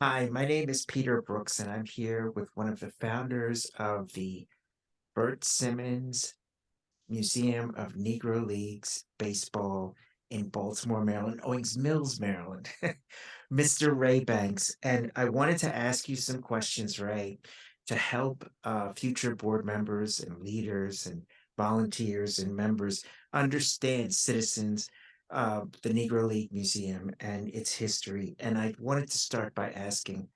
Hi, my name is Peter Brooks, and I'm here with one of the founders of the Bert Simmons Museum of Negro Leagues Baseball in Baltimore, Maryland, Owings Mills, Maryland, Mr. Ray Banks. And I wanted to ask you some questions, Ray, to help future board members and leaders and volunteers and members understand citizens the Negro League Museum and its history. And I wanted to start by asking,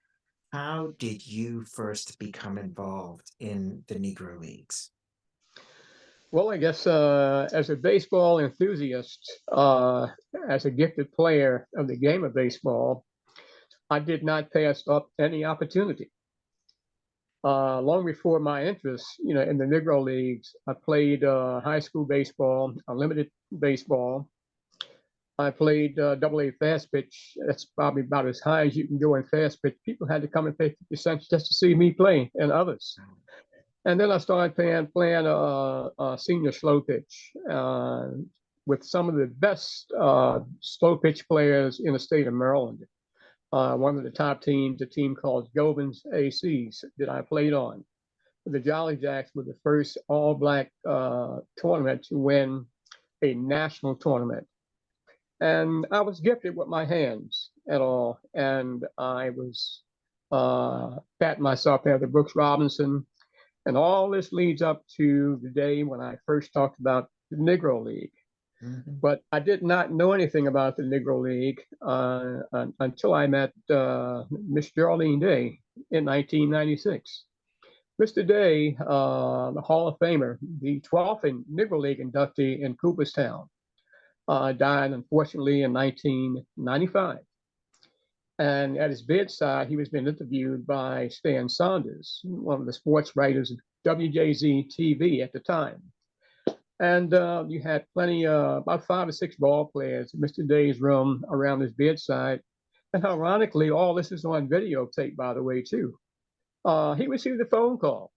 how did you first become involved in the Negro Leagues? Well, I guess as a baseball enthusiast, as a gifted player of the game of baseball, I did not pass up any opportunity. Long before my interest, in the Negro Leagues, I played high school baseball, unlimited baseball. I played double A fast pitch. That's probably about as high as you can go in fast pitch. People had to come and pay 50 cents just to see me play and others. And then I started playing senior slow pitch with some of the best slow pitch players in the state of Maryland. One of the top teams, a team called Gobin's ACs that I played on. The Jolly Jacks were the first all-black tournament to win a national tournament. And I was gifted with my hands at all. And I was patting myself after Brooks Robinson. And all this leads up to the day when I first talked about the Negro League. Mhm. But I did not know anything about the Negro League until I met Miss Geraldine Day in 1996. Mr. Day, the Hall of Famer, the 12th Negro League inductee in Cooperstown, died unfortunately in 1995. And at his bedside, he was being interviewed by Stan Saunders, one of the sports writers of WJZ TV at the time. And you had plenty, about 5 or 6 ball players in Mr. Day's room around his bedside. And ironically, all this is on videotape, by the way, too. He received a phone call,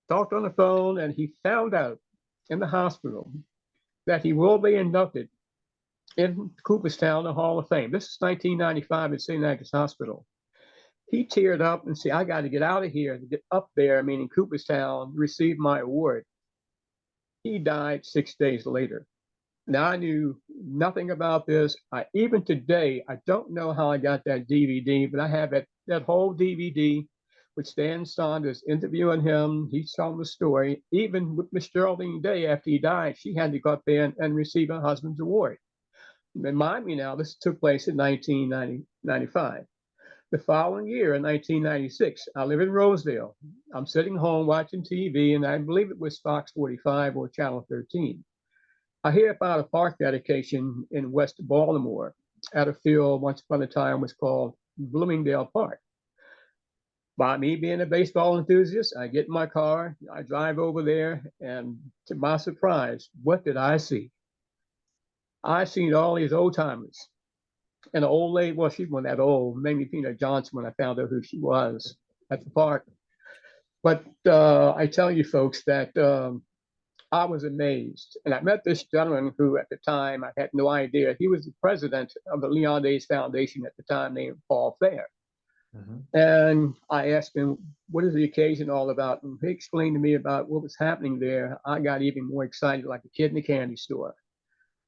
talked on the phone, and he found out in the hospital that he will be inducted in Cooperstown, the Hall of Fame. This is 1995 at St. Agnes Hospital. He teared up and said, I got to get out of here to get up there, meaning Cooperstown, receive my award. He died 6 days later. Now, I knew nothing about this. Even today, I don't know how I got that DVD, but I have that whole DVD with Stan Saunders interviewing him. He's telling the story. Even with Miss Geraldine Day, after he died, she had to go up there and receive her husband's award. Remind me now, this took place in 1995. The following year, in 1996, I live in Rosedale. I'm sitting home watching TV, and I believe it was Fox 45 or Channel 13. I hear about a park dedication in West Baltimore at a field once upon a time was called Bloomingdale Park. By me being a baseball enthusiast, I get in my car, I drive over there, and to my surprise, what did I see? I seen all these old timers and an old lady. Well, she wasn't that old, maybe Tina Johnson when I found out who she was at the park. But I tell you, folks, that I was amazed. And I met this gentleman who, at the time, I had no idea. He was the president of the Leon Days Foundation at the time, named Paul Fair. Mhm. And I asked him, what is the occasion all about? And he explained to me about what was happening there. I got even more excited, like a kid in a candy store.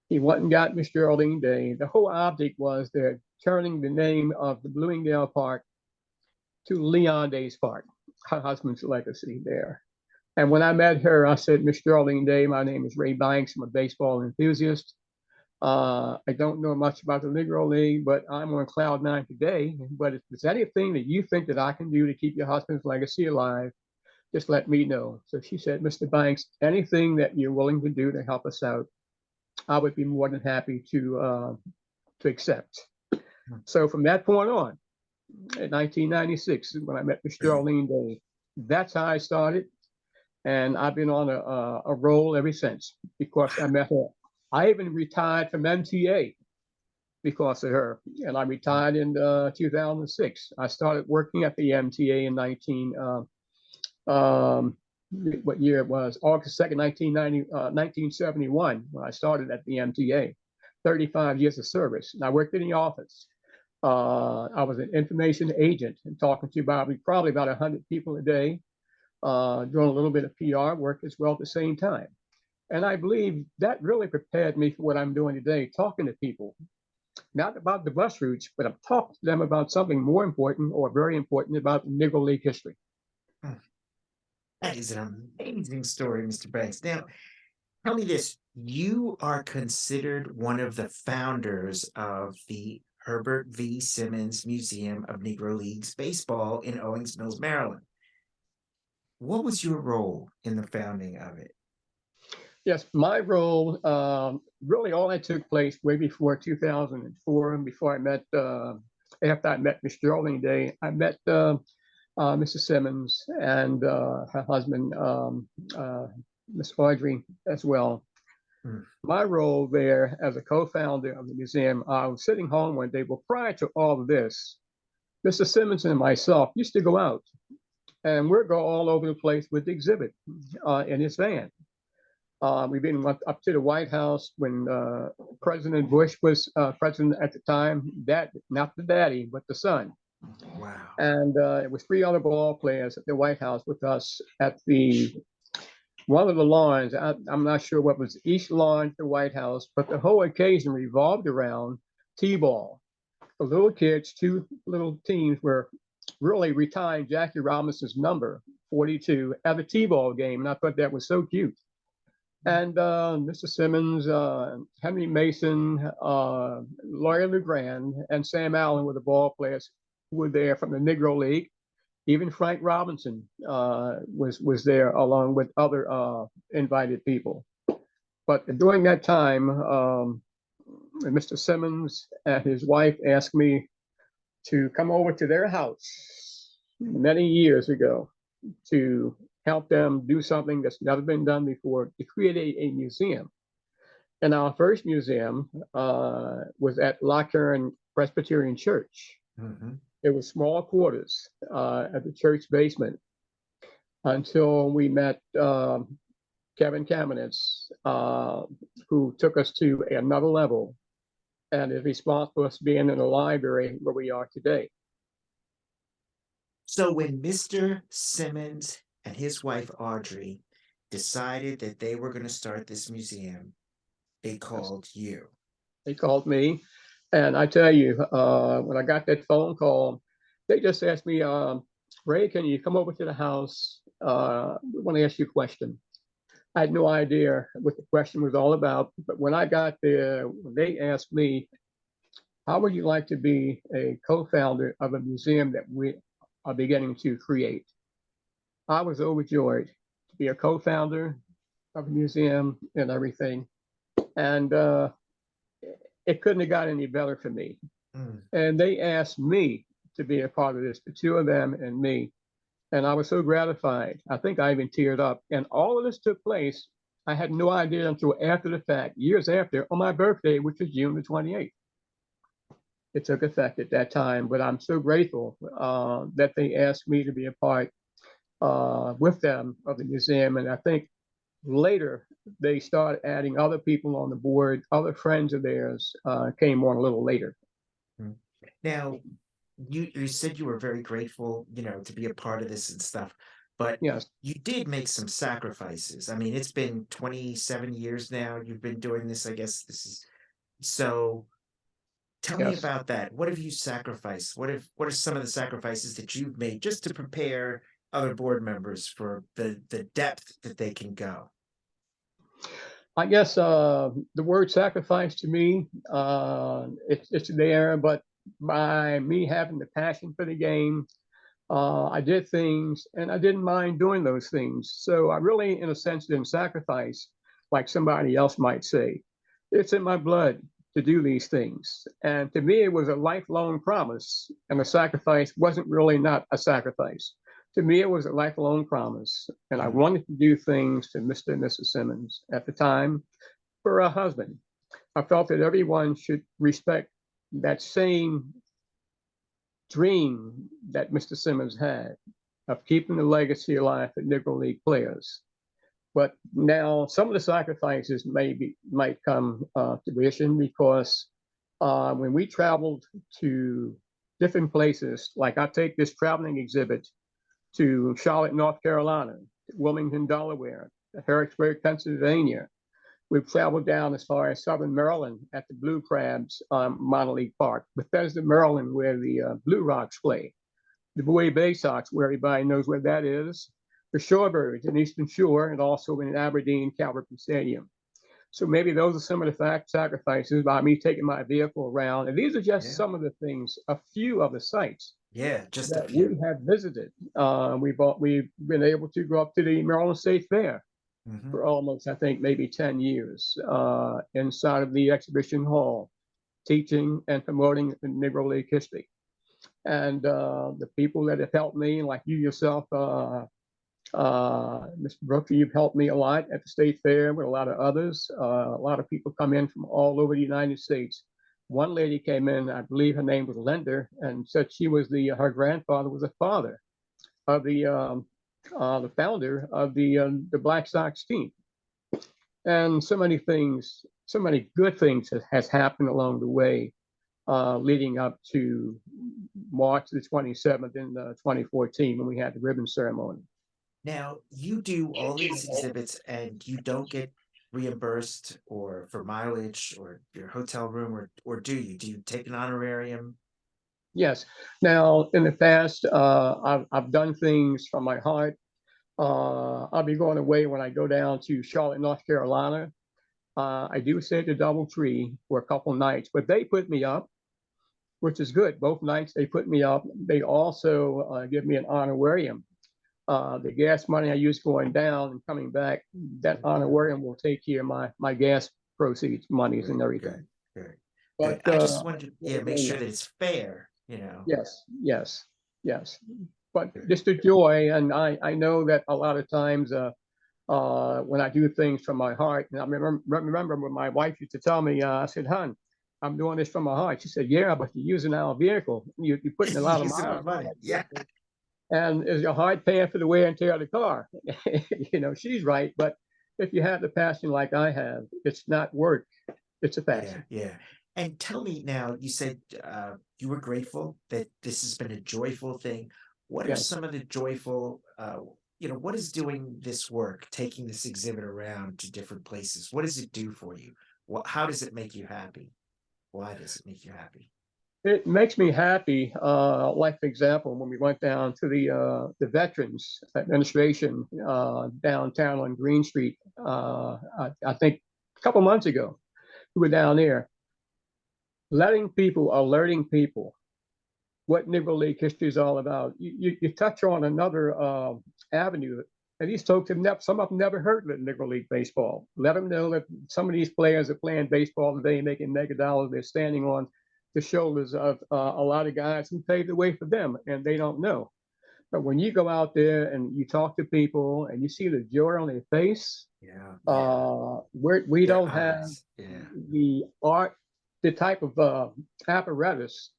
He went and got Miss Geraldine Day. The whole object was they're turning the name of the Bloomingdale Park to Leon Days Park, her husband's legacy there. And when I met her, I said, Miss Geraldine Day, my name is Ray Banks. I'm a baseball enthusiast. I don't know much about the Negro League, but I'm on cloud nine today. But if there's anything that you think that I can do to keep your husband's legacy alive, just let me know. So she said, Mr. Banks, anything that you're willing to do to help us out, I would be more than happy to accept. So from that point on, in 1996, when I met Miss Geraldine Day, that's how I started. And I've been on a roll ever since because I met her. I even retired from MTA because of her, and I retired in 2006. I started working at the MTA in 19 what year it was, August 2nd, 1971, when I started at the MTA. 35 years of service. And I worked in the office. I was an information agent and talking to probably about 100 people a day, doing a little bit of PR work as well at the same time. And I believe that really prepared me for what I'm doing today, talking to people, not about the bus routes, but I'm talking to them about something more important or very important about Negro League history. Hmm. That is an amazing story, Mr. Banks. Now, tell me this. You are considered one of the founders of the Herbert V. Simmons Museum of Negro Leagues Baseball in Owings Mills, Maryland. What was your role in the founding of it? Yes, my role, really all that took place way before 2004, and before after I met Miss Geraldine Day, I met Mrs. Simmons and her husband, Miss Audrey, as well. Hmm. My role there as a co-founder of the museum, I was sitting home one day. Well, prior to all of this, Mr. Simmons and myself used to go out, and we'd go all over the place with the exhibit in his van. We've been up to the White House when President Bush was president at the time. That not the daddy, but the son. Wow. And it was three other ball players at the White House with us at the one of the lawns. I'm not sure what was each lawn at the White House, but the whole occasion revolved around T-ball. The little kids, two little teams, were really retiring Jackie Robinson's number 42 at the T-ball game, and I thought that was so cute. And Mr. Simmons, Henry Mason, Larry LeGrand, and Sam Allen were the ball players who were there from the Negro League. Even Frank Robinson was there along with other invited people. But during that time, Mr. Simmons and his wife asked me to come over to their house many years ago to help them do something that's never been done before, to create a museum. And our first museum was at Lockern Presbyterian Church. Mm-hmm. It was small quarters at the church basement until we met Kevin Kamenetz, who took us to another level and is responsible for us being in the library where we are today. So when Mr. Simmons and his wife Audrey decided that they were going to start this museum, they called you. They called me, and I tell you, when I got that phone call, they just asked me, Ray, can you come over to the house? We want to ask you a question. I had no idea what the question was all about, but when I got there, they asked me, how would you like to be a co-founder of a museum that we are beginning to create? I was overjoyed to be a co-founder of a museum and everything. And it couldn't have got any better for me. Mm. And they asked me to be a part of this, the two of them and me. And I was so gratified. I think I even teared up. And all of this took place, I had no idea until after the fact, years after, on my birthday, which was June the 28th. It took effect at that time, but I'm so grateful that they asked me to be a part with them of the museum. And I think later they started adding other people on the board. Other friends of theirs came on a little later. Now, you said you were very grateful, to be a part of this and stuff, but Yes, you did make some sacrifices. I mean, it's been 27 years now. You've been doing this, I guess this is so. Tell me yes. about that. What have you sacrificed? What are some of the sacrifices that you've made just to prepare other board members for the depth that they can go? I guess the word sacrifice to me, it's there, but by me having the passion for the game, I did things and I didn't mind doing those things. So I really, in a sense, didn't sacrifice like somebody else might say. It's in my blood to do these things. And to me, it was a lifelong promise. And the sacrifice wasn't really not a sacrifice. To me, it was a lifelong promise. And I wanted to do things to Mr. and Mrs. Simmons at the time for a husband. I felt that everyone should respect that same dream that Mr. Simmons had of keeping the legacy alive for Negro League players. But now some of the sacrifices might come to fruition because when we traveled to different places, like I take this traveling exhibit to Charlotte, North Carolina, Wilmington, Delaware, Harrisburg, Pennsylvania. We've traveled down as far as Southern Maryland at the Blue Crabs Monolith Park, Bethesda, Maryland, where the Blue Rocks play, the Bowie Bay Sox, where everybody knows where that is, the Shorebirds in Eastern Shore, and also in Aberdeen, Calvert Stadium. So maybe those are some of the sacrifices by me taking my vehicle around. And these are just Yeah. some of the things, a few of the sites Yeah, just a that we few. have visited. We've been able to go up to the Maryland State Fair Hmm. for almost, I think, maybe 10 years inside of the exhibition hall, teaching and promoting the Negro League history. And the people that have helped me, like you yourself, Mr. Brooks, you've helped me a lot at the State Fair with a lot of others. A lot of people come in from all over the United States. One lady came in, I believe her name was Linda, and said she was her grandfather was the father of the founder of the Black Sox team. And so many things, so many good things has happened along the way, leading up to March the 27th in 2014 when we had the ribbon ceremony. Now, you do all these exhibits and you don't get reimbursed or for mileage or your hotel room, or do you? Do you take an honorarium? Yes. Now, in the past, I've done things from my heart. I'll be going away when I go down to Charlotte, North Carolina. I do stay at the DoubleTree for a couple nights, but they put me up, which is good. Both nights they put me up. They also give me an honorarium. The gas money I use going down and coming back, that honorarium will take care of my gas proceeds, monies, and Good, everything. good, good, good. But I just wanted to, yeah, make sure that it's fair, you know. yes, yes, yes. But Good. just the joy, and I know that a lot of times when I do things from my heart, and I remember when my wife used to tell me, I said, "Hon, I'm doing this from my heart." She said, "Yeah, but you're using our vehicle. You're putting a lot of Using our miles on money. that Yeah. vehicle, and is your heart paying for the wear and tear of the car?" She's right. But if you have the passion like I have, it's not work; it's a Yeah, passion. yeah. And tell me now, you said you were grateful that this has been a joyful thing. What are Yes. some of the joyful, what is doing this work, taking this exhibit around to different places? What does it do for you? How does it make you happy? Why does it make you happy? It makes me happy. Like for example, when we went down to the Veterans Administration downtown on Green Street, I think a couple months ago, we were down there, alerting people what Negro League history is all about. You touch on another avenue, and these folks some of them never heard of Negro League baseball. Let them know that some of these players are playing baseball today, making mega dollars. They're standing on the shoulders of a lot of guys who paved the way for them, and they don't know. But when you go out there and you talk to people and you see the joy on their face, Yeah, yeah. we Their don't have eyes. Yeah. the art, the type of apparatus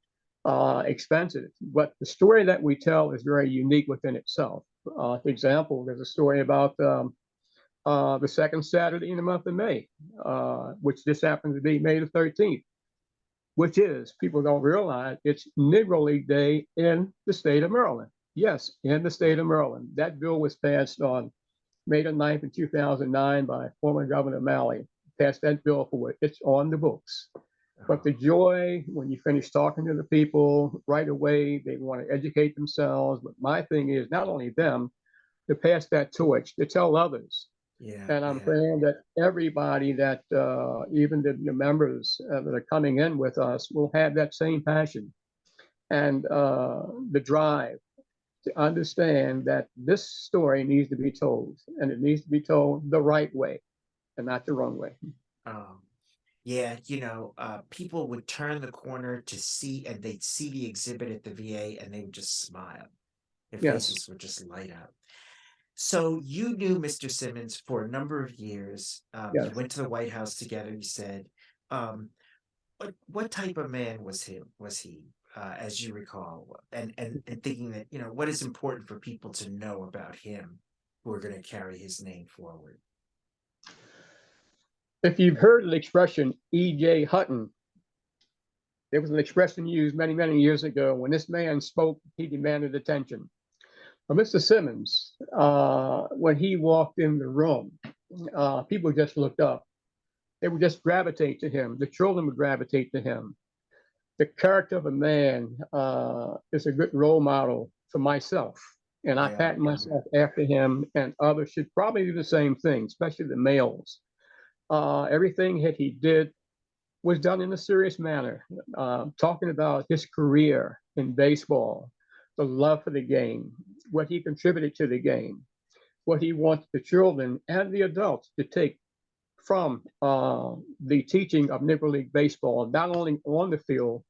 expensive, but the story that we tell is very unique within itself. For example, there's a story about the second Saturday in the month of May, which just happens to be May the 13th, which is, people don't realize, it's Negro League Day in the state of Maryland. Yes, in the state of Maryland. That bill was passed on May the 9th in 2009 by former Governor Malley. Passed that bill for it. It's on the books. But the joy when you finish talking to the people right away, they want to educate themselves. But my thing is not only them to pass that torch, to tell others. Yeah, And I'm yeah. praying that everybody that, even the members that are coming in with us, will have that same passion and the drive to understand that this story needs to be told, and it needs to be told the right way and not the wrong way. Um, yeah, people would turn the corner to see, and they'd see the exhibit at the VA, and they would just smile. Their Yes, faces would just light up. So you knew Mr. Simmons for a number of years. You yes. went to the White House together. You said, um, what type of man was him? Was he, as you recall, and thinking that what is important for people to know about him who are going to carry his name forward? If you've heard the expression E.J. Hutton, There was an expression used many, many years ago. When this man spoke, he demanded attention. But Mr. Simmons, when he walked in the room, people just looked up. They would just gravitate to him. The children would gravitate to him. The character of a man is a good role model for myself. And I Yeah, pattern myself after him, and others should probably do the same thing, especially the males. Everything that he did was done in a serious manner, talking about his career in baseball, the love for the game, what he contributed to the game, what he wants the children and the adults to take from the teaching of Negro League baseball, not only on the field,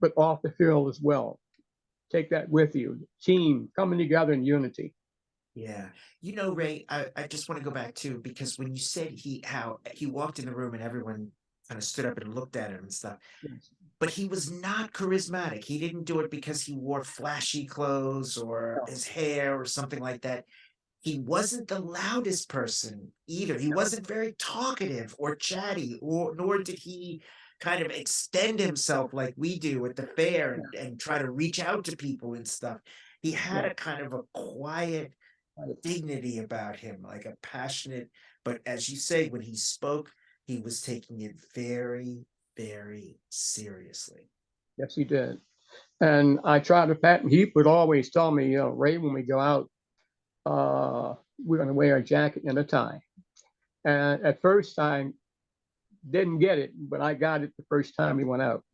but off the field as well. Take that with you. Team coming together in unity. yeah. You know, Ray, I just want to go back to, because when you said how he walked in the room and everyone kind of stood up and looked at him and stuff, Yes. but he was not charismatic. He didn't do it because he wore flashy clothes or his hair or something like that. He wasn't the loudest person either. He wasn't very talkative or chatty, or nor did he kind of extend himself like we do at the fair and try to reach out to people and stuff. He had Yeah. a kind of a quiet Right. dignity about him, like a passionate, but as you say, when he spoke, he was taking it very, very seriously. Yes, he did. And I tried to pattern. He would always tell me, you know, Ray, when we go out, we're going to wear a jacket and a tie. And at first, I didn't get it, but I got it the first time we went out.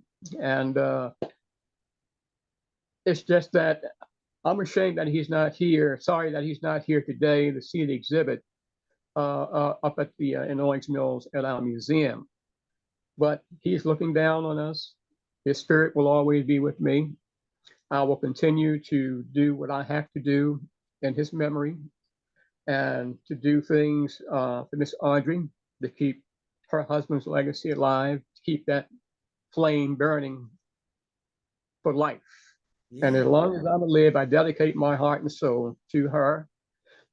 And it's just that I'm ashamed that he's not here. Sorry that he's not here today to see the exhibit up at the in Owings Mills at our museum. But he's looking down on us. His spirit will always be with me. I will continue to do what I have to do in his memory, and to do things for Miss Audrey, to keep her husband's legacy alive, to keep that flame burning for life. And as Yeah. long as I'm alive, I dedicate my heart and soul to her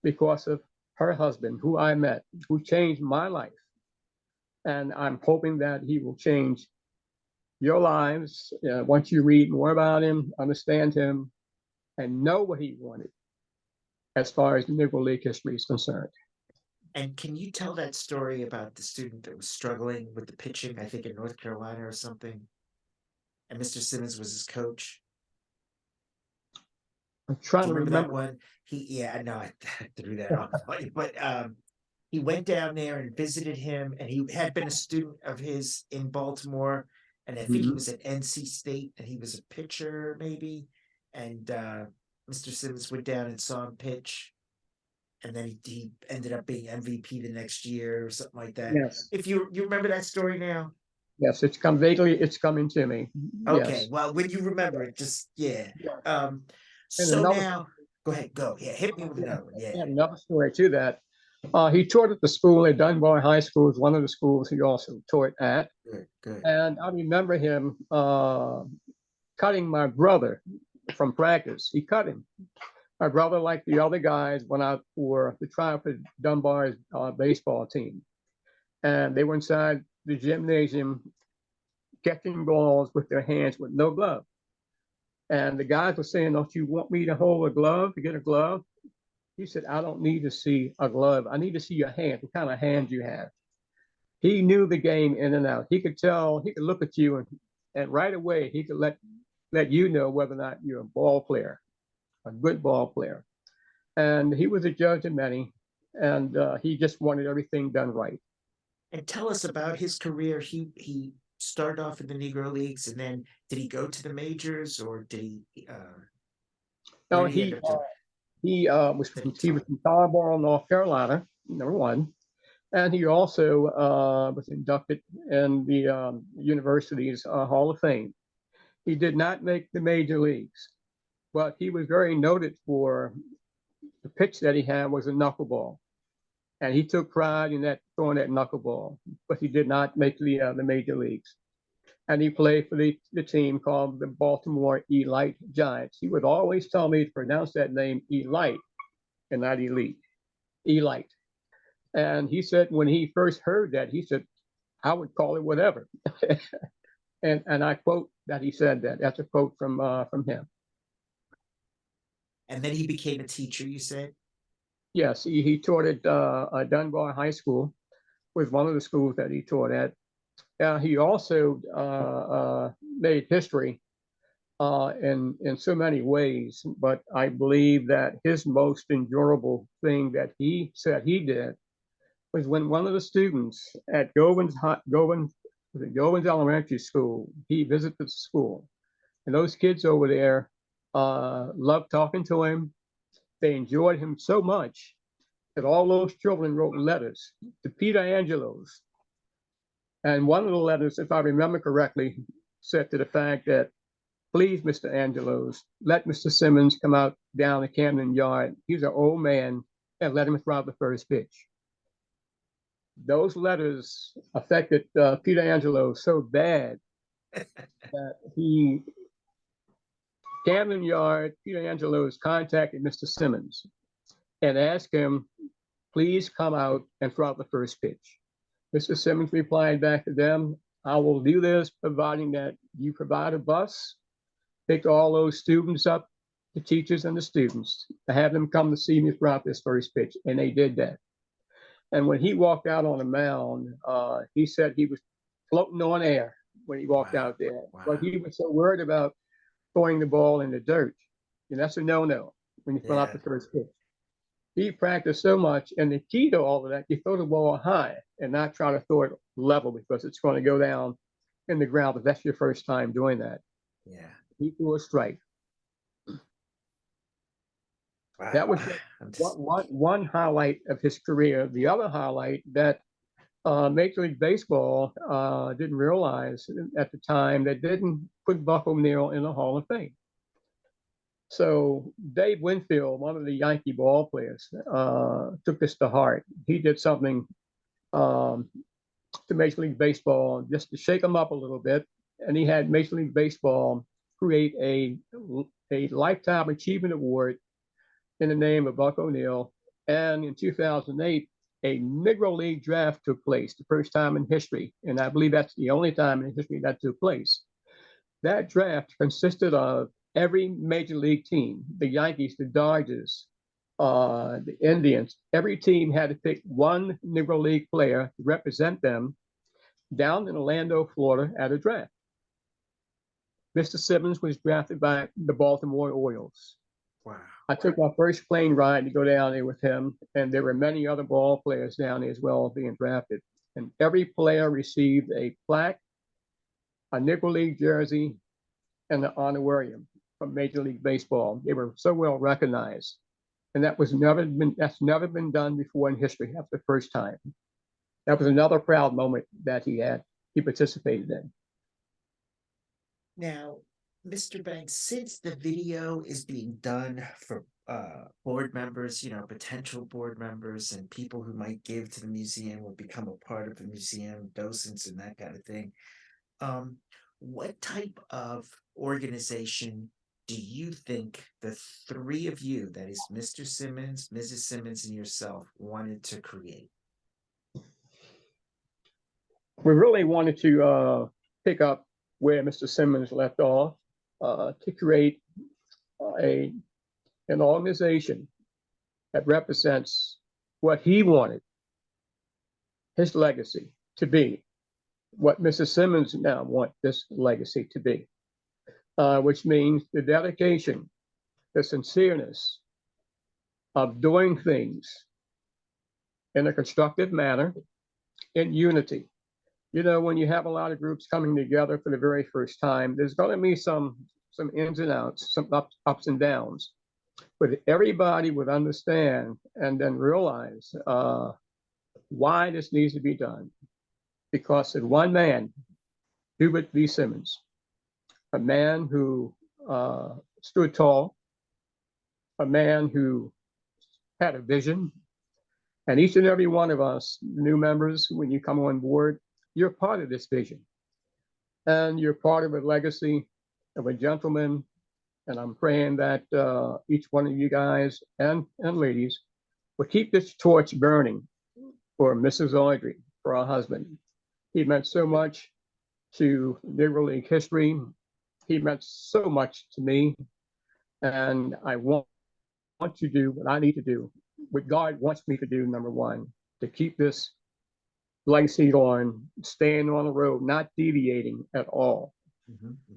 because of her husband, who I met, who changed my life. And I'm hoping that he will change your lives once you read more about him, understand him, and know what he wanted as far as Negro League history is concerned. And can you tell that story about the student that was struggling with the pitching, I think in North Carolina or something, and Mr. Simmons was his coach? I'm trying Do to you remember that remember. one? Yeah, I know I threw that off on you, but he went down there and visited him, and he had been a student of his in Baltimore, and I think he Mhm. was at NC State, and he was a pitcher maybe, and Mr. Simmons went down and saw him pitch, and then he ended up being MVP the next year or something like that. Yes, If you remember that story now, yes, it's come vaguely, it's coming to me. okay. Yes. Well, when you remember it, just yeah. Yeah. Um, And so another, now go ahead, go. Yeah, hit me with yeah, another one. Yeah, I have another story to that. He taught at the school at Dunbar High School, is one of the schools he also taught at. good, good. And I remember him cutting my brother from practice. He cut him. My brother, like the other guys, went out for the trial for Dunbar's baseball team. And they were inside the gymnasium catching balls with their hands with no glove. And the guys were saying, "Don't you want me to hold a glove, to get a glove?" He said, "I don't need to see a glove. I need to see your hands, what kind of hands you have." He knew the game in and out. He could tell, he could look at you, and right away he could let you know whether or not you're a ball player, a good ball player. And he was a judge of many, and he just wanted everything done right. And tell us about his career. He started off in the Negro Leagues, and then did he go to the majors, or did he? Where Now did he end up doing? Did he he was talk? from Tarboro, North Carolina, number one, and he also was inducted in the university's Hall of Fame. He did not make the major leagues, but he was very noted for the pitch that he had was a knuckleball, and he took pride in that throwing that knuckleball. But he did not make the major leagues, and he played for the team called the Baltimore Elite Giants. He would always tell me to pronounce that name Elite and not Elite, Elite. And he said when he first heard that, he said, "I would call it whatever." And I quote that he said that. That's a quote from him. And then he became a teacher, you said? Yes, he taught at Dunbar High School, was one of the schools that he taught at. He also made history in so many ways, but I believe that his most endurable thing that he said he did was when one of the students at Govins Elementary School, he visited the school, and those kids over there loved talking to him. They enjoyed him so much that all those children wrote letters to Peter Angelos. And one of the letters, if I remember correctly, said to the fact that, please, Mr. Angelos, let Mr. Simmons come out down the Camden Yard. He's an old man, and let him throw out the first pitch. Those letters affected Peter Angelos so bad that Camden Yard, Peter Angelos contacted Mr. Simmons and asked him, please come out and throw out the first pitch. Mr. Simmons replied back to them, I will do this providing that you provide a bus, pick all those students up, the teachers and the students, to have them come to see me throughout this first pitch. And they did that. And when he walked out on the mound, he said he was floating on air when he walked out there. Wow. But he was so worried about throwing the ball in the dirt. And that's a no-no when you throw out the first pitch. He practiced so much, and the key to all of that, you throw the ball high and not try to throw it level because it's going to go down in the ground if that's your first time doing that. Yeah. He threw a strike. Wow. That was one highlight of his career. The other highlight that Major League Baseball didn't realize at the time, they didn't put Buck O'Neil in the Hall of Fame. So Dave Winfield, one of the Yankee ball players, took this to heart. He did something to Major League Baseball just to shake them up a little bit. And he had Major League Baseball create a Lifetime Achievement Award in the name of Buck O'Neil. And in 2008, a Negro League draft took place, the first time in history. And I believe that's the only time in history that took place. That draft consisted of every major league team, the Yankees, the Dodgers, the Indians. Every team had to pick one Negro League player to represent them down in Orlando, Florida at a draft. Mr. Simmons was drafted by the Baltimore Orioles. Wow. I took my first plane ride to go down there with him, and there were many other ball players down there as well being drafted. And every player received a plaque, a Negro League jersey, and an honorarium from Major League Baseball. They were so well recognized. And that's never been done before in history. That's the first time. That was another proud moment that he participated in. Now, Mr. Banks, since the video is being done for board members, potential board members and people who might give to the museum or become a part of the museum, docents and that kind of thing, what type of organization do you think the three of you, that is Mr. Simmons, Mrs. Simmons, and yourself, wanted to create? We really wanted to pick up where Mr. Simmons left off, to create an organization that represents what he wanted his legacy to be, what Mrs. Simmons now wants this legacy to be, which means the dedication, the sincereness of doing things in a constructive manner, in unity. When you have a lot of groups coming together for the very first time, there's going to be some ins and outs, some ups and downs. But everybody would understand and then realize why this needs to be done. Because of one man, Hubert V. Simmons, a man who stood tall, a man who had a vision. And each and every one of us, new members, when you come on board, you're part of this vision. And you're part of a legacy of a gentleman. And I'm praying that each one of you guys and ladies will keep this torch burning for Mrs. Audrey, for our husband. He meant so much to Negro League history. He meant so much to me, and I want to do what I need to do, what God wants me to do, number one, to keep this legacy going, staying on the road, not deviating at all.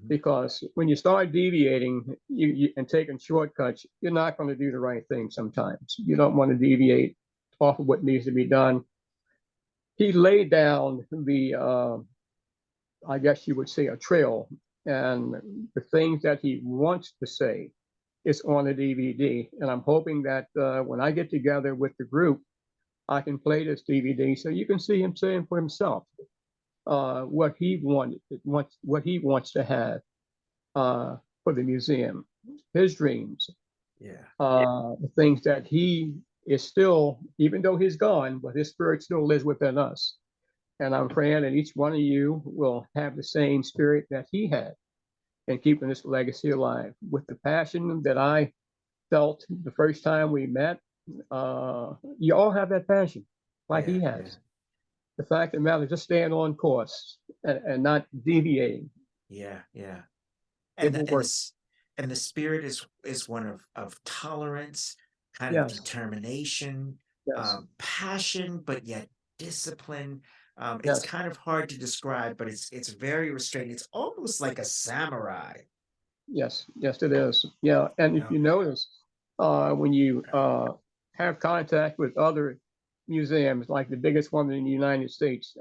Because when you start deviating and taking shortcuts, you're not going to do the right thing sometimes. You don't want to deviate off of what needs to be done. He laid down I guess you would say, a trail, and the things that he wants to say is on the DVD. And I'm hoping that when I get together with the group, I can play this DVD so you can see him saying for himself what he wants to have for the museum, his dreams, the things that he is still, even though he's gone, but his spirit still lives within us. And I'm praying that each one of you will have the same spirit that he had in keeping this legacy alive. With the passion that I felt the first time we met, you all have that passion, like he has. The fact of the matter, just staying on course and not deviating. And the spirit is one of tolerance, kind of determination, passion, but yet discipline. It's kind of hard to describe, but it's very restrained. It's almost like a samurai. Yes, it is. Yeah, and if you notice, when you have contact with other museums, like the biggest one in the United States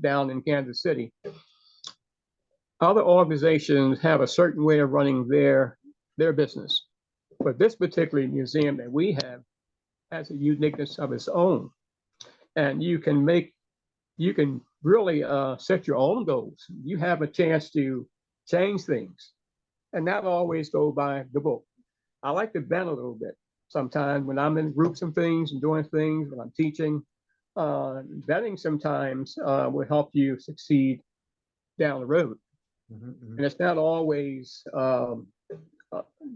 down in Kansas City, other organizations have a certain way of running their business. But this particular museum that we have has a uniqueness of its own. And you can really set your own goals. You have a chance to change things and not always go by the book. I like to bend a little bit sometimes when I'm in groups and things and doing things, when I'm teaching. Bending sometimes will help you succeed down the road. And it's not always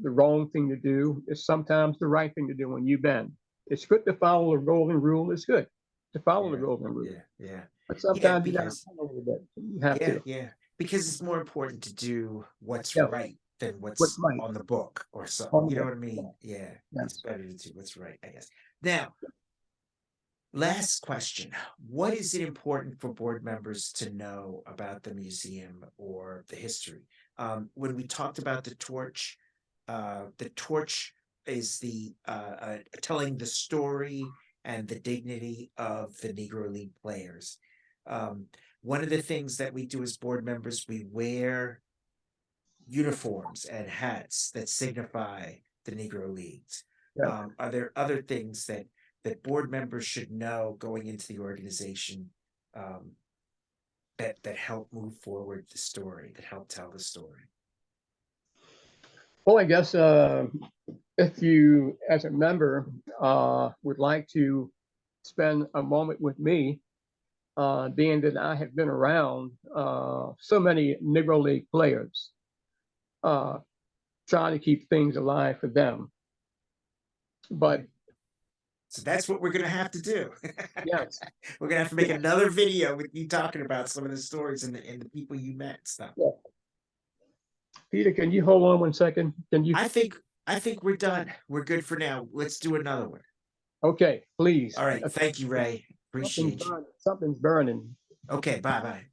the wrong thing to do. It's sometimes the right thing to do when you bend. It's good to follow the golden rule. It's good to follow the golden rule. But sometimes you got to follow a little bit. You have to. Because it's more important to do what's right than what's right on the book or something. You know what I mean? It's better to do what's right, I guess. Now, last question. What is it important for board members to know about the museum or the history? When we talked about the torch is the telling the story and the dignity of the Negro League players. One of the things that we do as board members, we wear uniforms and hats that signify the Negro Leagues. Are there other things that board members should know going into the organization that help move forward the story, that help tell the story? Well, I guess if you, as a member, would like to spend a moment with me, being that I have been around so many Negro League players, trying to keep things alive for them. But so that's what we're going to have to do. Yes, we're going to have to make another video with you talking about some of the stories and the people you met and stuff. Peter, can you hold on 1 second? Can you? I think we're done. We're good for now. Let's do another one. Okay, please. All right. Thank you, Ray. Appreciate you. Something's burning. Okay. Bye.